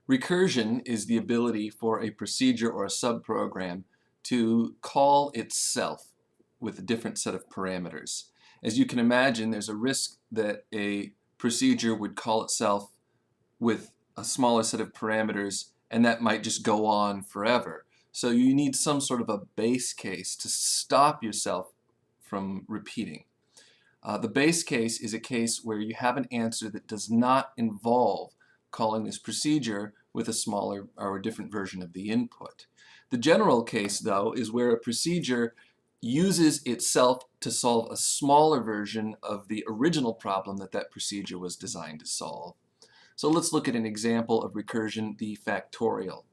Recursion is the ability for a procedure or a subprogram to call itself with a different set of parameters. As you can imagine, there's a risk that a procedure would call itself with a smaller set of parameters, and that might just go on forever. So you need some sort of a base case to stop yourself from repeating. The base case is a case where you have an answer that does not involve calling this procedure with a smaller or a different version of the input. The general case, though, is where a procedure uses itself to solve a smaller version of the original problem that that procedure was designed to solve. So let's look at an example of recursion, the factorial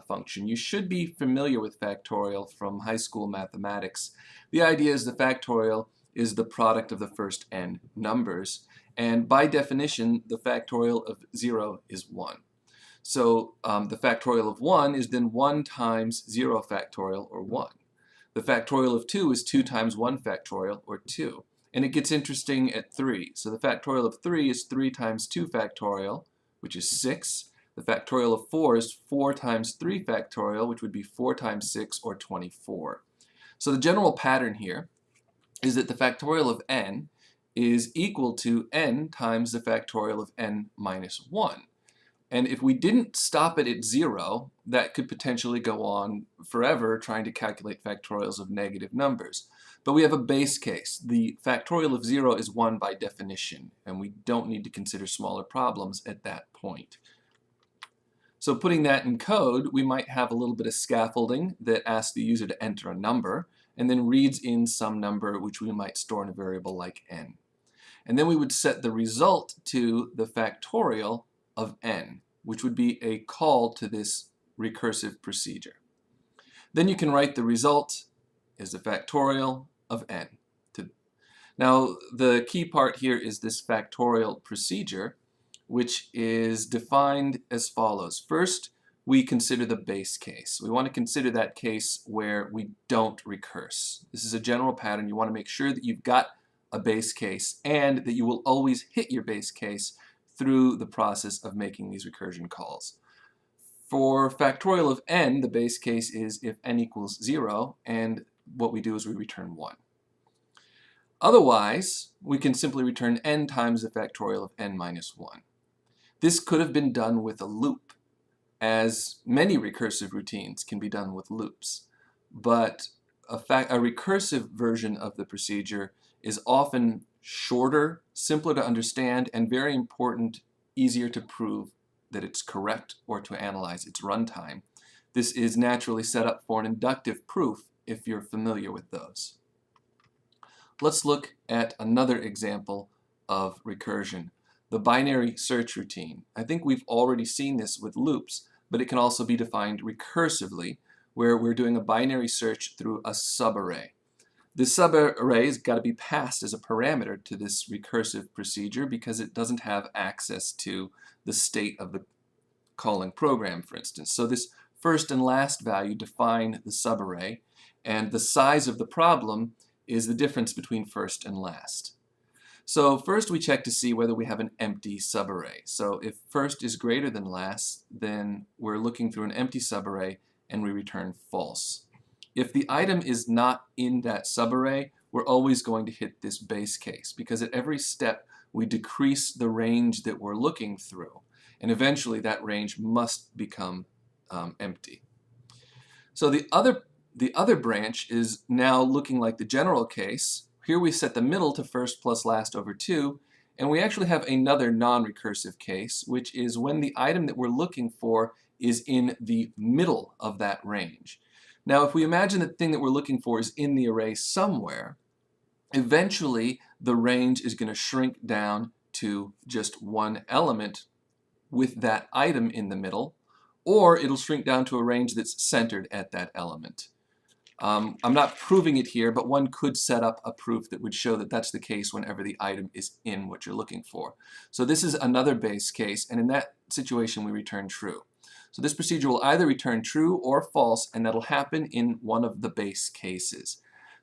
function. You should be familiar with factorial from high school mathematics. The idea is the factorial is the product of the first n numbers, and by definition the factorial of 0 is 1. So the factorial of 1 is then 1 times 0 factorial, or 1. The factorial of 2 is 2 times 1 factorial, or 2. And it gets interesting at 3. So the factorial of 3 is 3 times 2 factorial, which is 6. The factorial of 4 is 4 times 3 factorial, which would be 4 times 6, or 24. So the general pattern here is that the factorial of n is equal to n times the factorial of n minus 1. And if we didn't stop it at 0, that could potentially go on forever trying to calculate factorials of negative numbers. But we have a base case. The factorial of 0 is 1 by definition, and we don't need to consider smaller problems at that point. So putting that in code, we might have a little bit of scaffolding that asks the user to enter a number, and then reads in some number which we might store in a variable like n. And then we would set the result to the factorial of n, which would be a call to this recursive procedure. Then you can write the result as the factorial of n. Now the key part here is this factorial procedure, which is defined as follows. First, we consider the base case. We want to consider that case where we don't recurse. This is a general pattern. You want to make sure that you've got a base case and that you will always hit your base case through the process of making these recursion calls. For factorial of n, the base case is if n equals 0, and what we do is we return 1. Otherwise, we can simply return n times the factorial of n minus 1. This could have been done with a loop, as many recursive routines can be done with loops. But a recursive version of the procedure is often shorter, simpler to understand, and very important, easier to prove that it's correct or to analyze its runtime. This is naturally set up for an inductive proof if you're familiar with those. Let's look at another example of recursion, the binary search routine. I think we've already seen this with loops, but it can also be defined recursively, where we're doing a binary search through a subarray. This subarray has got to be passed as a parameter to this recursive procedure because it doesn't have access to the state of the calling program, for instance. So this first and last value define the subarray, and the size of the problem is the difference between first and last. So first we check to see whether we have an empty subarray. So if first is greater than last, then we're looking through an empty subarray and we return false. If the item is not in that subarray, we're always going to hit this base case because at every step we decrease the range that we're looking through, and eventually that range must become empty. So the other branch is now looking like the general case. Here we set the middle to first plus last over 2, and we actually have another non-recursive case, which is when the item that we're looking for is in the middle of that range. Now, if we imagine that the thing that we're looking for is in the array somewhere, eventually the range is going to shrink down to just one element with that item in the middle, or it'll shrink down to a range that's centered at that element. I'm not proving it here, but one could set up a proof that would show that that's the case whenever the item is in what you're looking for. So this is another base case, and in that situation we return true. So this procedure will either return true or false, and that'll happen in one of the base cases.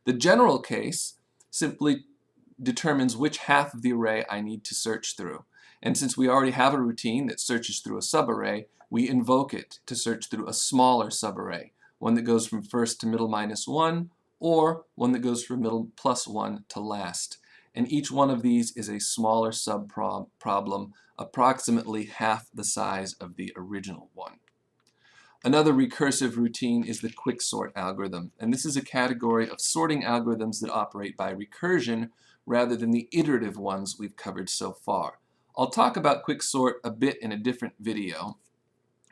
The general case simply determines which half of the array I need to search through. And since we already have a routine that searches through a subarray, we invoke it to search through a smaller subarray, one that goes from first to middle minus 1, or one that goes from middle plus 1 to last. And each one of these is a smaller subproblem, approximately half the size of the original one. Another recursive routine is the quicksort algorithm, and this is a category of sorting algorithms that operate by recursion rather than the iterative ones we've covered so far. I'll talk about quicksort a bit in a different video,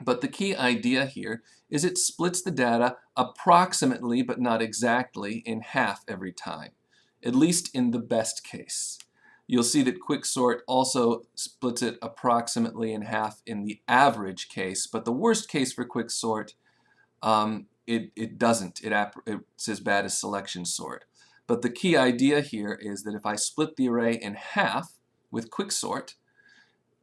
but the key idea here is it splits the data approximately but not exactly in half every time, at least in the best case. You'll see that quicksort also splits it approximately in half in the average case, but the worst case for quicksort, it doesn't. It's as bad as selection sort. But the key idea here is that if I split the array in half with quicksort,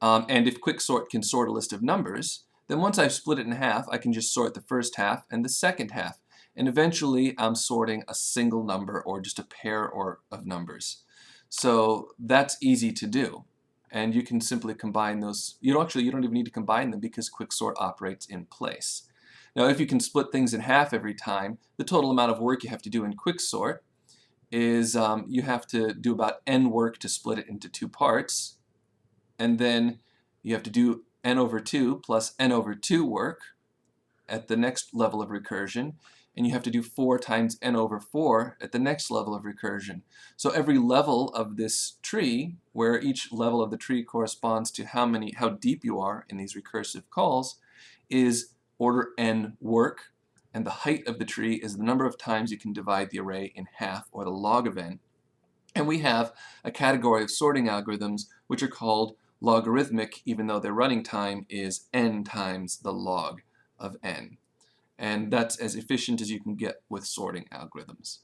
and if quicksort can sort a list of numbers, then once I've split it in half, I can just sort the first half and the second half. And eventually, I'm sorting a single number or just a pair of numbers. So that's easy to do. And you can simply combine those. You don't even need to combine them because quicksort operates in place. Now, if you can split things in half every time, the total amount of work you have to do in quicksort is you have to do about n work to split it into two parts. And then you have to do n over 2 plus n over 2 work at the next level of recursion. And you have to do 4 times n over 4 at the next level of recursion. So every level of this tree, where each level of the tree corresponds to how deep you are in these recursive calls, is order n work. And the height of the tree is the number of times you can divide the array in half, or the log of n. And we have a category of sorting algorithms which are called logarithmic, even though their running time is n times the log of n. And that's as efficient as you can get with sorting algorithms.